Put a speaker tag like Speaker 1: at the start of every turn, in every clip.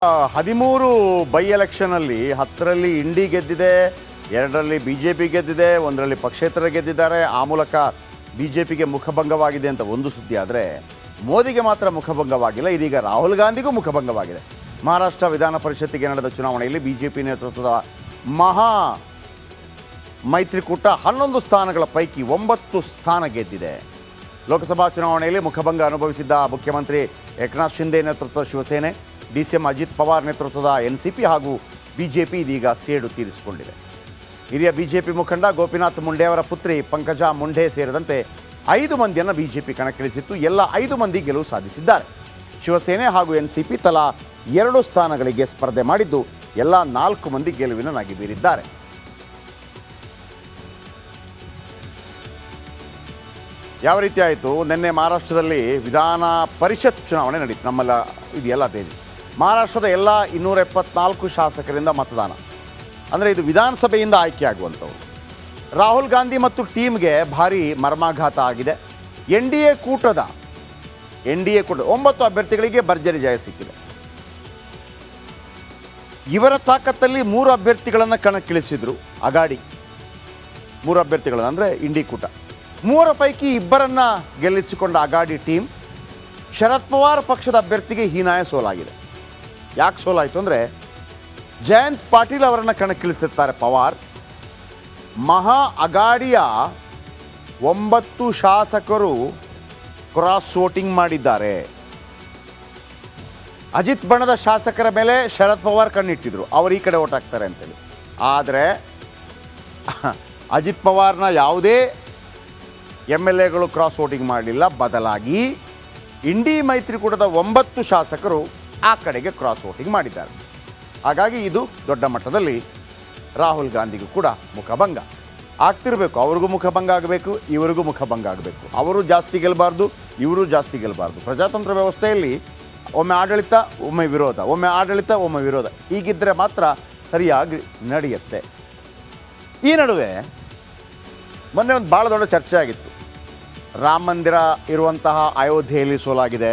Speaker 1: 13 by ಎಲೆಕ್ಷನಲ್ಲಿ 10ರಲ್ಲಿ ಇಂಡಿ ಗೆದ್ದಿದೆ, 2ರಲ್ಲಿ BJP ಗೆದ್ದಿದೆ, 1ರಲ್ಲಿ ಪಕ್ಷೇತರ ಗೆದ್ದಿದ್ದಾರೆ. ಆ ಮೂಲಕ ಬಿಜೆಪಿಗೆ ಮುಖಭಂಗವಾಗಿದೆ ಅಂತ ಒಂದು ಸುದ್ದಿ ಆದರೆ ಮೋದಿಗೆ ಮಾತ್ರ ಮುಖಭಂಗವಾಗಿಲ್ಲ. ಇದೀಗ ರಾಹುಲ್ ಗಾಂಧಿಗೂ ಮುಖಭಂಗವಾಗಿದೆ. ಮಹಾರಾಷ್ಟ್ರ ವಿಧಾನ ಪರಿಷತ್ತಿಗೆ ನಡೆದ ಚುನಾವಣೆಯಲ್ಲಿ ಬಿಜೆಪಿ ನೇತೃತ್ವದ ಮಹಾ ಮೈತ್ರಿಕೂಟ 11 ಸ್ಥಾನಗಳ ಪೈಕಿ 9 ಸ್ಥಾನ ಗೆದ್ದಿದೆ. ಲೋಕಸಭಾ ಚುನಾವಣೆಯಲ್ಲಿ ಮುಖಭಂಗ ಅನುಭವಿಸಿದ್ದ ಮುಖ್ಯಮಂತ್ರಿ ಏಕನಾಥ್ ಶಿಂದೆ ನೇತೃತ್ವದ ಶಿವಸೇನೆ, ಡಿಸಿಎಂ ಅಜಿತ್ ಪವಾರ್ ನೇತೃತ್ವದ ಎನ್ಸಿಪಿ ಹಾಗೂ ಬಿಜೆಪಿ ಇದೀಗ ಸೇಡು ತೀರಿಸಿಕೊಂಡಿದೆ. ಹಿರಿಯ ಬಿಜೆಪಿ ಮುಖಂಡ ಗೋಪಿನಾಥ್ ಮುಂಡೆ ಅವರ ಪುತ್ರಿ ಪಂಕಜಾ ಮುಂಡೆ ಸೇರಿದಂತೆ 5 ಮಂದಿಯನ್ನು ಬಿಜೆಪಿ ಕಣಕ್ಕಿಳಿಸಿತ್ತು. ಎಲ್ಲ 5 ಮಂದಿ ಗೆಲುವು ಸಾಧಿಸಿದ್ದಾರೆ. ಶಿವಸೇನೆ ಹಾಗೂ ಎನ್ಸಿಪಿ ತಲಾ 2 ಸ್ಥಾನಗಳಿಗೆ ಸ್ಪರ್ಧೆ ಮಾಡಿದ್ದು ಎಲ್ಲ 4 ಮಂದಿ ಗೆಲುವಿನ ನಗೆ ಬೀರಿದ್ದಾರೆ. ಯಾವ ರೀತಿ ಆಯಿತು? ನಿನ್ನೆ ಮಹಾರಾಷ್ಟ್ರದಲ್ಲಿ ವಿಧಾನ ಪರಿಷತ್ ಚುನಾವಣೆ ನಡೀತು. ನಮ್ಮೆಲ್ಲ ಇದೆಲ್ಲ ತೇಜಿ ಮಹಾರಾಷ್ಟ್ರದ ಎಲ್ಲ 274 ಶಾಸಕರಿಂದ ಮತದಾನ. ಅಂದರೆ ಇದು ವಿಧಾನಸಭೆಯಿಂದ ಆಯ್ಕೆಯಾಗುವಂಥವ್ರು. ರಾಹುಲ್ ಗಾಂಧಿ ಮತ್ತು ಟೀಮ್ಗೆ ಭಾರಿ ಮರ್ಮಾಘಾತ ಆಗಿದೆ. ಎನ್ ಡಿ ಎ ಕೂಟದ 9 ಅಭ್ಯರ್ಥಿಗಳಿಗೆ ಭರ್ಜರಿ ಜಯ ಸಿಕ್ಕಿದೆ. ಇವರ ತಾಕತ್ತಲ್ಲಿ 3 ಅಭ್ಯರ್ಥಿಗಳನ್ನು ಕಣಕ್ಕಿಳಿಸಿದ್ರು. ಅಗಾಡಿ 3 ಅಭ್ಯರ್ಥಿಗಳನ್ನು ಅಂದರೆ ಇಂಡಿ ಕೂಟ 3 ಪೈಕಿ 2 ಗೆಲ್ಲಿಸಿಕೊಂಡ ಅಗಾಡಿ ಟೀಮ್ ಶರದ್ ಪವಾರ್ ಪಕ್ಷದ ಅಭ್ಯರ್ಥಿಗೆ ಹೀನಾಯ ಸೋಲಾಗಿದೆ. ಯಾಕೆ ಸೋಲಾಯಿತು ಅಂದರೆ ಜಯಂತ್ ಪಾಟೀಲ್ ಅವರನ್ನು ಕಣಕ್ಕಿಳಿಸುತ್ತಾರೆ ಪವಾರ್. ಮಹಾ ಅಗಾಡಿಯ 9 ಶಾಸಕರು ಕ್ರಾಸ್ ವೋಟಿಂಗ್ ಮಾಡಿದ್ದಾರೆ. ಅಜಿತ್ ಬಣದ ಶಾಸಕರ ಮೇಲೆ ಶರದ್ ಪವಾರ್ ಕಣ್ಣಿಟ್ಟಿದ್ರು, ಅವರು ಈ ಕಡೆ ಓಟ್ ಹಾಕ್ತಾರೆ ಅಂತೇಳಿ. ಆದರೆ ಅಜಿತ್ ಪವಾರ್ನ ಯಾವುದೇ MLAಗಳು ಕ್ರಾಸ್ ವೋಟಿಂಗ್ ಮಾಡಲಿಲ್ಲ. ಬದಲಾಗಿ ಇಂಡಿ ಮೈತ್ರಿಕೂಟದ 9 ಶಾಸಕರು ಆ ಕಡೆಗೆ ಕ್ರಾಸ್ ವೋಟಿಂಗ್ ಮಾಡಿದ್ದಾರೆ. ಹಾಗಾಗಿ ಇದು ದೊಡ್ಡ ಮಟ್ಟದಲ್ಲಿ ರಾಹುಲ್ ಗಾಂಧಿಗೂ ಕೂಡ ಮುಖಭಂಗ ಆಗ್ತಿರಬೇಕು. ಅವ್ರಿಗೂ ಮುಖಭಂಗ ಆಗಬೇಕು, ಇವರಿಗೂ ಮುಖಭಂಗ ಆಗಬೇಕು. ಅವರು ಜಾಸ್ತಿ ಗೆಲ್ಲಬಾರ್ದು, ಇವರು ಜಾಸ್ತಿ ಗೆಲ್ಲಬಾರ್ದು. ಪ್ರಜಾತಂತ್ರ ವ್ಯವಸ್ಥೆಯಲ್ಲಿ ಒಮ್ಮೆ ಆಡಳಿತ, ಒಮ್ಮೆ ವಿರೋಧ, ಒಮ್ಮೆ ಆಡಳಿತ, ಒಮ್ಮೆ ವಿರೋಧ, ಹೀಗಿದ್ದರೆ ಮಾತ್ರ ಸರಿಯಾಗಿ ನಡೆಯುತ್ತೆ. ಈ ನಡುವೆ ಮೊನ್ನೆ ಒಂದು ಭಾಳ ದೊಡ್ಡ ಚರ್ಚೆ ಆಗಿತ್ತು. ರಾಮ ಮಂದಿರ ಇರುವಂತಹ ಅಯೋಧ್ಯೆಯಲ್ಲಿ ಸೋಲಾಗಿದೆ.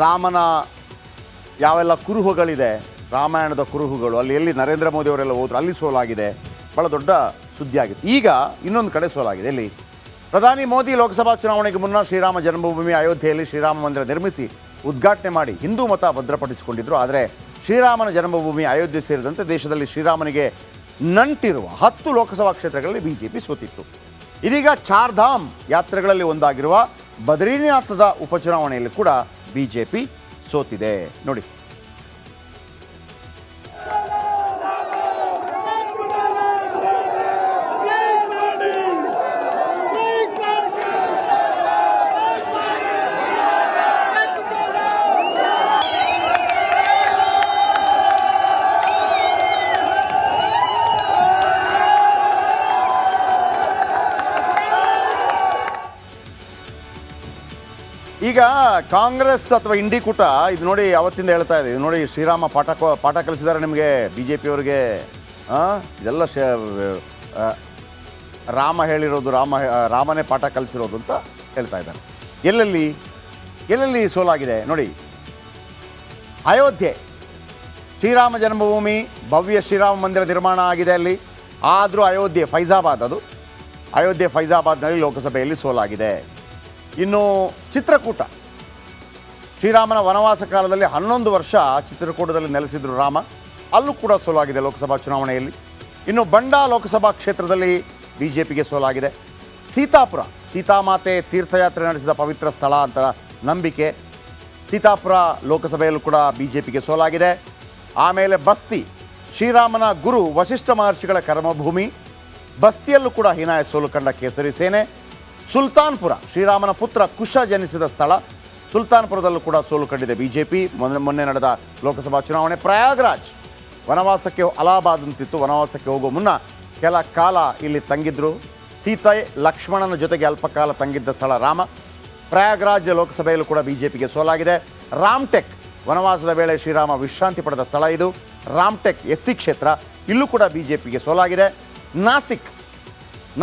Speaker 1: ರಾಮನ ಯಾವೆಲ್ಲ ಕುರುಹುಗಳಿದೆ, ರಾಮಾಯಣದ ಕುರುಹುಗಳು, ಅಲ್ಲಿ ಎಲ್ಲಿ ನರೇಂದ್ರ ಮೋದಿ ಅವರೆಲ್ಲ ಹೋದ್ರು ಅಲ್ಲಿ ಸೋಲಾಗಿದೆ. ಭಾಳ ದೊಡ್ಡ ಸುದ್ದಿ ಆಗಿತ್ತು. ಈಗ ಇನ್ನೊಂದು ಕಡೆ ಸೋಲಾಗಿದೆ. ಎಲ್ಲಿ? ಪ್ರಧಾನಿ ಮೋದಿ ಲೋಕಸಭಾ ಚುನಾವಣೆಗೆ ಮುನ್ನ ಶ್ರೀರಾಮ ಜನ್ಮಭೂಮಿ ಅಯೋಧ್ಯೆಯಲ್ಲಿ ಶ್ರೀರಾಮ ಮಂದಿರ ನಿರ್ಮಿಸಿ ಉದ್ಘಾಟನೆ ಮಾಡಿ ಹಿಂದೂ ಮತ ಭದ್ರಪಡಿಸಿಕೊಂಡಿದ್ದರು. ಆದರೆ ಶ್ರೀರಾಮನ ಜನ್ಮಭೂಮಿ ಅಯೋಧ್ಯೆ ಸೇರಿದಂತೆ ದೇಶದಲ್ಲಿ ಶ್ರೀರಾಮನಿಗೆ ನಂಟಿರುವ 10 ಲೋಕಸಭಾ ಕ್ಷೇತ್ರಗಳಲ್ಲಿ ಬಿಜೆಪಿ ಸೋತಿತ್ತು. ಇದೀಗ ಚಾರ್ಧಾಮ್ ಯಾತ್ರೆಗಳಲ್ಲಿ ಒಂದಾಗಿರುವ ಬದ್ರಿನಾಥದ ಉಪಚುನಾವಣೆಯಲ್ಲಿ ಕೂಡ ಬಿಜೆಪಿ ಸೋತಿದೆ. ನೋಡಿ, ಈಗ ಕಾಂಗ್ರೆಸ್ ಅಥವಾ ಇಂಡಿ ಕೂಟ ಇದು ನೋಡಿ ಅವತ್ತಿಂದ ಹೇಳ್ತಾ ಇದೆ. ಇದು ನೋಡಿ, ಶ್ರೀರಾಮ ಪಾಠ ಕಲಿಸಿದ್ದಾರೆ ನಿಮಗೆ ಬಿ ಜೆ ಪಿಯವರಿಗೆ. ಇದೆಲ್ಲ ರಾಮ ಹೇಳಿರೋದು, ರಾಮನೇ ಪಾಠ ಕಲಿಸಿರೋದು ಅಂತ ಹೇಳ್ತಾ ಇದ್ದಾರೆ. ಎಲ್ಲೆಲ್ಲಿ ಸೋಲಾಗಿದೆ ನೋಡಿ. ಅಯೋಧ್ಯೆ ಶ್ರೀರಾಮ ಜನ್ಮಭೂಮಿ, ಭವ್ಯ ಶ್ರೀರಾಮ ಮಂದಿರ ನಿರ್ಮಾಣ ಆಗಿದೆ ಅಲ್ಲಿ. ಆದರೂ ಅಯೋಧ್ಯೆ ಫೈಜಾಬಾದ್ನಲ್ಲಿ ಲೋಕಸಭೆಯಲ್ಲಿ ಸೋಲಾಗಿದೆ. ಇನ್ನು ಚಿತ್ರಕೂಟ, ಶ್ರೀರಾಮನ ವನವಾಸ ಕಾಲದಲ್ಲಿ 11 ವರ್ಷ ಚಿತ್ರಕೂಟದಲ್ಲಿ ನೆಲೆಸಿದ್ರು ರಾಮ, ಅಲ್ಲೂ ಕೂಡ ಸೋಲಾಗಿದೆ ಲೋಕಸಭಾ ಚುನಾವಣೆಯಲ್ಲಿ. ಇನ್ನು ಬಂಡಾ ಲೋಕಸಭಾ ಕ್ಷೇತ್ರದಲ್ಲಿ ಬಿಜೆಪಿಗೆ ಸೋಲಾಗಿದೆ. ಸೀತಾಪುರ, ಸೀತಾಮಾತೆ ತೀರ್ಥಯಾತ್ರೆ ನಡೆಸಿದ ಪವಿತ್ರ ಸ್ಥಳ ಅಂತ ನಂಬಿಕೆ, ಸೀತಾಪುರ ಲೋಕಸಭೆಯಲ್ಲೂ ಕೂಡ ಬಿಜೆಪಿಗೆ ಸೋಲಾಗಿದೆ. ಆಮೇಲೆ ಬಸ್ತಿ, ಶ್ರೀರಾಮನ ಗುರು ವಶಿಷ್ಠ ಮಹರ್ಷಿಗಳ ಕರ್ಮಭೂಮಿ, ಬಸ್ತಿಯಲ್ಲೂ ಕೂಡ ಹೀನಾಯ ಸೋಲು ಕಂಡ ಕೇಸರಿ ಸೇನೆ. ಸುಲ್ತಾನ್ಪುರ, ಶ್ರೀರಾಮನ ಪುತ್ರ ಕುಶ ಜನಿಸಿದ ಸ್ಥಳ, ಸುಲ್ತಾನ್ಪುರದಲ್ಲೂ ಕೂಡ ಸೋಲು ಕಂಡಿದೆ ಬಿಜೆಪಿ. ಮೊನ್ನೆ ನಡೆದ ಲೋಕಸಭಾ ಚುನಾವಣೆ. ಪ್ರಯಾಗ್ರಾಜ್, ವನವಾಸಕ್ಕೆ ಅಲಹಾಬಾದ್ ಅಂತಿತ್ತು, ವನವಾಸಕ್ಕೆ ಹೋಗೋ ಮುನ್ನ ಕೆಲ ಕಾಲ ಇಲ್ಲಿ ತಂಗಿದ್ರು. ಸೀತೆ ಲಕ್ಷ್ಮಣನ ಜೊತೆಗೆ ಅಲ್ಪ ಕಾಲ ತಂಗಿದ್ದ ಸ್ಥಳ ರಾಮ. ಪ್ರಯಾಗ್ರಾಜ್ ಲೋಕಸಭೆಯಲ್ಲೂ ಕೂಡ ಬಿಜೆಪಿಗೆ ಸೋಲಾಗಿದೆ. ರಾಮ್ಟೆಕ್, ವನವಾಸದ ವೇಳೆ ಶ್ರೀರಾಮ ವಿಶ್ರಾಂತಿ ಪಡೆದ ಸ್ಥಳ ಇದು. ರಾಮ್ಟೆಕ್ SC ಕ್ಷೇತ್ರ, ಇಲ್ಲೂ ಕೂಡ ಬಿಜೆಪಿಗೆ ಸೋಲಾಗಿದೆ.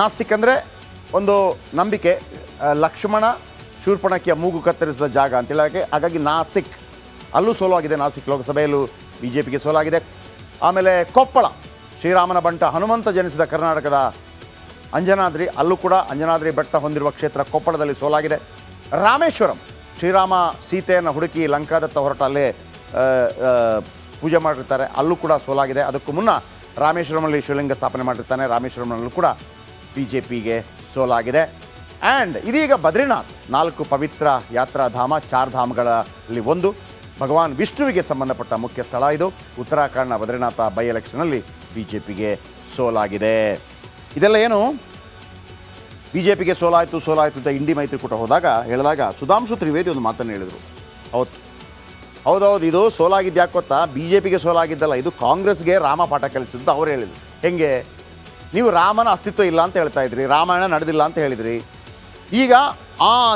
Speaker 1: ನಾಸಿಕ್ ಅಂದರೆ ಒಂದು ನಂಬಿಕೆ, ಲಕ್ಷ್ಮಣ ಶೂರ್ಪಣಕಿಯ ಮೂಗು ಕತ್ತರಿಸಿದ ಜಾಗ ಅಂತೇಳಿ. ಹಾಗಾಗಿ ನಾಸಿಕ್ ಅಲ್ಲೂ ಸೋಲಾಗಿದೆ. ನಾಸಿಕ್ ಲೋಕಸಭೆಯಲ್ಲೂ ಬಿ ಜೆ ಪಿಗೆ ಸೋಲಾಗಿದೆ. ಆಮೇಲೆ ಕೊಪ್ಪಳ, ಶ್ರೀರಾಮನ ಬಂಟ ಹನುಮಂತ ಜನಿಸಿದ ಕರ್ನಾಟಕದ ಅಂಜನಾದ್ರಿ, ಅಲ್ಲೂ ಕೂಡ ಅಂಜನಾದ್ರಿ ಬೆಟ್ಟ ಹೊಂದಿರುವ ಕ್ಷೇತ್ರ ಕೊಪ್ಪಳದಲ್ಲಿ ಸೋಲಾಗಿದೆ. ರಾಮೇಶ್ವರಂ, ಶ್ರೀರಾಮ ಸೀತೆಯನ್ನು ಹುಡುಕಿ ಲಂಕಾದತ್ತ ಹೊರಟ ಅಲ್ಲೇ ಪೂಜೆ ಮಾಡಿರ್ತಾರೆ, ಅಲ್ಲೂ ಕೂಡ ಸೋಲಾಗಿದೆ. ಅದಕ್ಕೂ ಮುನ್ನ ರಾಮೇಶ್ವರಮಲ್ಲಿ ಶಿವಲಿಂಗ ಸ್ಥಾಪನೆ ಮಾಡಿರ್ತಾನೆ, ರಾಮೇಶ್ವರಂನಲ್ಲೂ ಕೂಡ ಬಿ ಜೆ ಪಿಗೆ ಸೋಲಾಗಿದೆ. ಆ್ಯಂಡ್ ಇದೀಗ ಬದ್ರಿನಾಥ್, 4 ಪವಿತ್ರ ಯಾತ್ರಾಧಾಮ, 4 ಧಾಮಗಳಲ್ಲಿ ಒಂದು, ಭಗವಾನ್ ವಿಷ್ಣುವಿಗೆ ಸಂಬಂಧಪಟ್ಟ ಮುಖ್ಯ ಸ್ಥಳ ಇದು. ಉತ್ತರಾಖಂಡ್ನ ಬದ್ರಿನಾಥ ಬೈ ಎಲೆಕ್ಷನಲ್ಲಿ ಬಿ ಜೆ ಪಿಗೆ ಸೋಲಾಗಿದೆ. ಇದೆಲ್ಲ ಏನು ಬಿ ಜೆ ಪಿಗೆ ಸೋಲಾಯಿತು ಅಂತ ಇಂಡಿ ಮೈತ್ರಿಕೂಟ ಹೇಳಿದಾಗ ಸುಧಾಂಶು ತ್ರಿವೇದಿ ಒಂದು ಮಾತನ್ನು ಹೇಳಿದರು. ಹೌದೌದು, ಇದು ಸೋಲಾಗಿದ್ದು ಯಾಕೆ ಗೊತ್ತಾ? ಬಿ ಜೆ ಪಿಗೆ ಸೋಲಾಗಿದ್ದಲ್ಲ, ಇದು ಕಾಂಗ್ರೆಸ್ಗೆ ರಾಮ ಪಾಠ ಕಲಿಸಿದ್ದು ಅವರು ಹೇಳಿದರು. ಹೆಂಗೆ? ನೀವು ರಾಮನ ಅಸ್ತಿತ್ವ ಇಲ್ಲ ಅಂತ ಹೇಳ್ತಾ ಇದ್ರಿ, ರಾಮಾಯಣ ನಡೆದಿಲ್ಲ ಅಂತ ಹೇಳಿದ್ರಿ. ಈಗ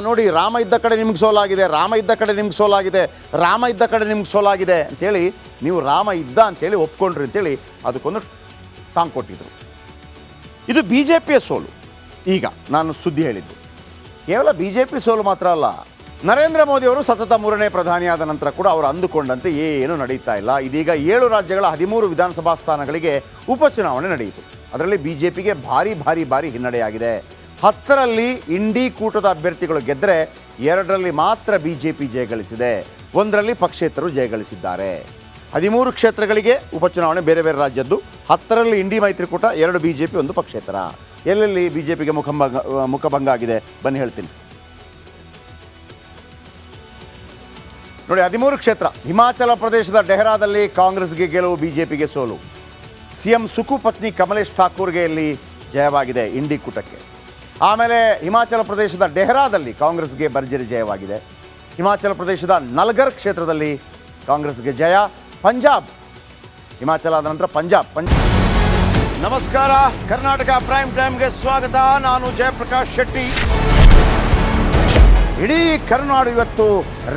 Speaker 1: ನೋಡಿ, ರಾಮ ಇದ್ದ ಕಡೆ ನಿಮ್ಗೆ ಸೋಲಾಗಿದೆ, ರಾಮ ಇದ್ದ ಕಡೆ ನಿಮ್ಗೆ ಸೋಲಾಗಿದೆ, ರಾಮ ಇದ್ದ ಕಡೆ ನಿಮ್ಗೆ ಸೋಲಾಗಿದೆ ಅಂಥೇಳಿ ನೀವು ರಾಮ ಇದ್ದ ಅಂಥೇಳಿ ಒಪ್ಕೊಂಡ್ರಿ ಅಂತೇಳಿ ಅದಕ್ಕೊಂದು ಟಾಂಗ್ ಕೊಟ್ಟಿದ್ರು. ಇದು ಬಿ ಜೆ ಪಿಯ ಸೋಲು. ಈಗ ನಾನು ಸುದ್ದಿ ಹೇಳಿದ್ದು ಕೇವಲ ಬಿ ಜೆ ಪಿ ಸೋಲು ಮಾತ್ರ ಅಲ್ಲ, ನರೇಂದ್ರ ಮೋದಿಯವರು ಸತತ 3ನೇ ಪ್ರಧಾನಿಯಾದ ನಂತರ ಕೂಡ ಅವರು ಅಂದುಕೊಂಡಂತೆ ಏನೂ ನಡೀತಾ ಇಲ್ಲ. ಇದೀಗ 7 ರಾಜ್ಯಗಳ 13 ವಿಧಾನಸಭಾ ಸ್ಥಾನಗಳಿಗೆ ಉಪಚುನಾವಣೆ ನಡೆಯಿತು. ಅದರಲ್ಲಿ ಬಿ ಜೆ ಪಿಗೆ ಭಾರಿ ಹಿನ್ನಡೆಯಾಗಿದೆ. 10ರಲ್ಲಿ ಇಂಡಿ ಕೂಟದ ಅಭ್ಯರ್ಥಿಗಳು ಗೆದ್ದರೆ 2ರಲ್ಲಿ ಮಾತ್ರ ಬಿ ಜೆ ಪಿ ಜಯಗಳಿಸಿದೆ, 1ರಲ್ಲಿ ಪಕ್ಷೇತರರು ಜಯಗಳಿಸಿದ್ದಾರೆ. 13 ಕ್ಷೇತ್ರಗಳಿಗೆ ಉಪಚುನಾವಣೆ ಬೇರೆ ರಾಜ್ಯದ್ದು. 10ರಲ್ಲಿ ಇಂಡಿ ಮೈತ್ರಿಕೂಟ, 2 ಬಿ ಜೆ ಪಿ, 1 ಪಕ್ಷೇತರ. ಎಲ್ಲೆಲ್ಲಿ ಬಿ ಜೆ ಪಿಗೆ ಮುಖಭಂಗ ಆಗಿದೆ ಬನ್ನಿ ಹೇಳ್ತೀನಿ ನೋಡಿ. 13 ಕ್ಷೇತ್ರ. ಹಿಮಾಚಲ ಪ್ರದೇಶದ ಡೆಹ್ರಾದಲ್ಲಿ ಕಾಂಗ್ರೆಸ್ಗೆ ಗೆಲುವು, ಬಿ ಜೆ ಪಿಗೆ ಸೋಲು. CM ಸುಕು ಪತ್ನಿ ಕಮಲೇಶ್ ಠಾಕೂರ್ಗೆ ಇಲ್ಲಿ ಜಯವಾಗಿದೆ ಇಂಡಿ ಕೂಟಕ್ಕೆ. ಆಮೇಲೆ ಹಿಮಾಚಲ ಪ್ರದೇಶದ ಡೆಹ್ರಾದಲ್ಲಿ ಕಾಂಗ್ರೆಸ್ಗೆ ಭರ್ಜರಿ ಜಯವಾಗಿದೆ. ಹಿಮಾಚಲ ಪ್ರದೇಶದ ನಲ್ಗರ್ ಕ್ಷೇತ್ರದಲ್ಲಿ ಕಾಂಗ್ರೆಸ್ಗೆ ಜಯ. ಪಂಜಾಬ್, ಹಿಮಾಚಲ ಆದ ನಂತರ ಪಂಜಾಬ್. ನಮಸ್ಕಾರ, ಕರ್ನಾಟಕ ಪ್ರೈಮ್ ಟೈಮ್ಗೆ ಸ್ವಾಗತ. ನಾನು ಜಯಪ್ರಕಾಶ್ ಶೆಟ್ಟಿ. ಇಡೀ ಕರ್ನಾಡು ಇವತ್ತು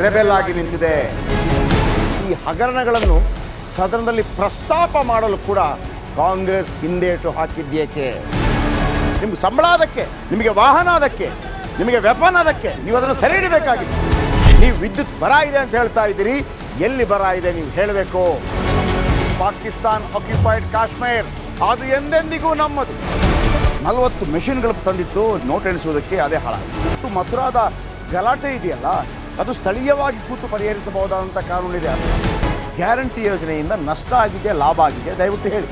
Speaker 1: ರೆಬೆಲ್ ಆಗಿ ನಿಂತಿದೆ. ಈ ಹಗರಣಗಳನ್ನು ಸದನದಲ್ಲಿ ಪ್ರಸ್ತಾಪ ಮಾಡಲು ಕೂಡ ಕಾಂಗ್ರೆಸ್ ಹಿಂದೇಟು ಹಾಕಿದ್ದೇಕೆ? ನಿಮ್ಗೆ ಸಂಬಳ ಅದಕ್ಕೆ, ನಿಮಗೆ ವಾಹನ ಅದಕ್ಕೆ, ನಿಮಗೆ ವೆಪನ್ ಅದಕ್ಕೆ, ನೀವು ಅದನ್ನು ಸೆರೆ ಹಿಡಿಬೇಕಾಗಿದೆ. ನೀವು ವಿದ್ಯುತ್ ಬರ ಇದೆ ಅಂತ ಹೇಳ್ತಾ ಇದ್ದೀರಿ, ಎಲ್ಲಿ ಬರ ಇದೆ ನೀವು ಹೇಳಬೇಕು. ಪಾಕಿಸ್ತಾನ್ ಆಕ್ಯುಪೈಡ್ ಕಾಶ್ಮೀರ್ ಅದು ಎಂದೆಂದಿಗೂ ನಮ್ಮದು. 40 ಮೆಷಿನ್ಗಳು ತಂದಿತ್ತು ನೋಟ್ ಎಣಿಸುವುದಕ್ಕೆ, ಅದೇ ಹಾಳಾಯಿತು. ಮಥುರಾದ ಗಲಾಟೆ ಇದೆಯಲ್ಲ, ಅದು ಸ್ಥಳೀಯವಾಗಿ ಕೂತು ಪರಿಹರಿಸಬಹುದಾದಂಥ ಕಾನೂನಿದೆ. ಗ್ಯಾರಂಟಿ ಯೋಜನೆಯಿಂದ ನಷ್ಟ ಆಗಿದೆ, ಲಾಭ ಆಗಿದೆ, ದಯವಿಟ್ಟು ಹೇಳಿ.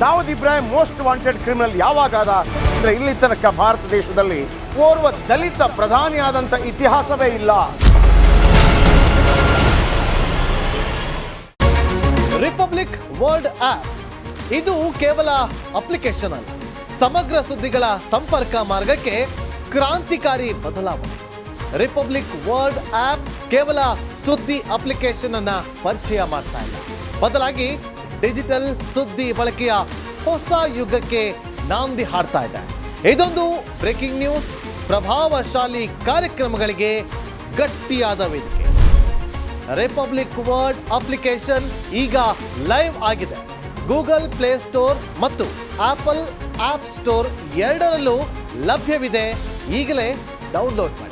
Speaker 1: Dawood Ibrahim most wanted criminal ಯಾವಾಗಾದ ಅಂದರೆ ಇಲ್ಲಿ ತನಕ ಭಾರತ ದೇಶದಲ್ಲಿ ಓರ್ವ ದಲಿತ ಪ್ರಧಾನಿಯಾದಂಥ ಇತಿಹಾಸವೇ ಇಲ್ಲ.
Speaker 2: ರಿಪಬ್ಲಿಕ್ ವರ್ಲ್ಡ್ ಆಪ್ ಇದು ಕೇವಲ ಅಪ್ಲಿಕೇಶನ್ ಅಲ್ಲ, ಸಮಗ್ರ ಸುದ್ದಿಗಳ ಸಂಪರ್ಕ ಮಾರ್ಗಕ್ಕೆ ಕ್ರಾಂತಿಕಾರಿ ಬದಲಾವಣೆ. ರಿಪಬ್ಲಿಕ್ ವರ್ಲ್ಡ್ ಆಪ್ ಕೇವಲ ಸುದ್ದಿ ಅಪ್ಲಿಕೇಶನ್ ಅನ್ನ ಪರಿಚಯ ಮಾಡ್ತಾ ಇಲ್ಲ, ಬದಲಾಗಿ ಡಿಜಿಟಲ್ ಸುದ್ದಿ ಬಳಕೆಯ ಹೊಸ ಯುಗಕ್ಕೆ ನಾಂದಿ ಹಾಡ್ತಾ ಇದೆ. ಇದೊಂದು ಬ್ರೇಕಿಂಗ್ ನ್ಯೂಸ್, ಪ್ರಭಾವಶಾಲಿ ಕಾರ್ಯಕ್ರಮಗಳಿಗೆ ಗಟ್ಟಿಯಾದ ವೇದಿಕೆ. ರಿಪಬ್ಲಿಕ್ ವರ್ಲ್ಡ್ ಅಪ್ಲಿಕೇಶನ್ ಈಗ ಲೈವ್ ಆಗಿದೆ. ಗೂಗಲ್ ಪ್ಲೇ ಸ್ಟೋರ್ ಮತ್ತು ಆಪಲ್ ಆಪ್ ಸ್ಟೋರ್ ಎರಡರಲ್ಲೂ ಲಭ್ಯವಿದೆ. ಈಗಲೇ ಡೌನ್ಲೋಡ್ ಮಾಡಿ.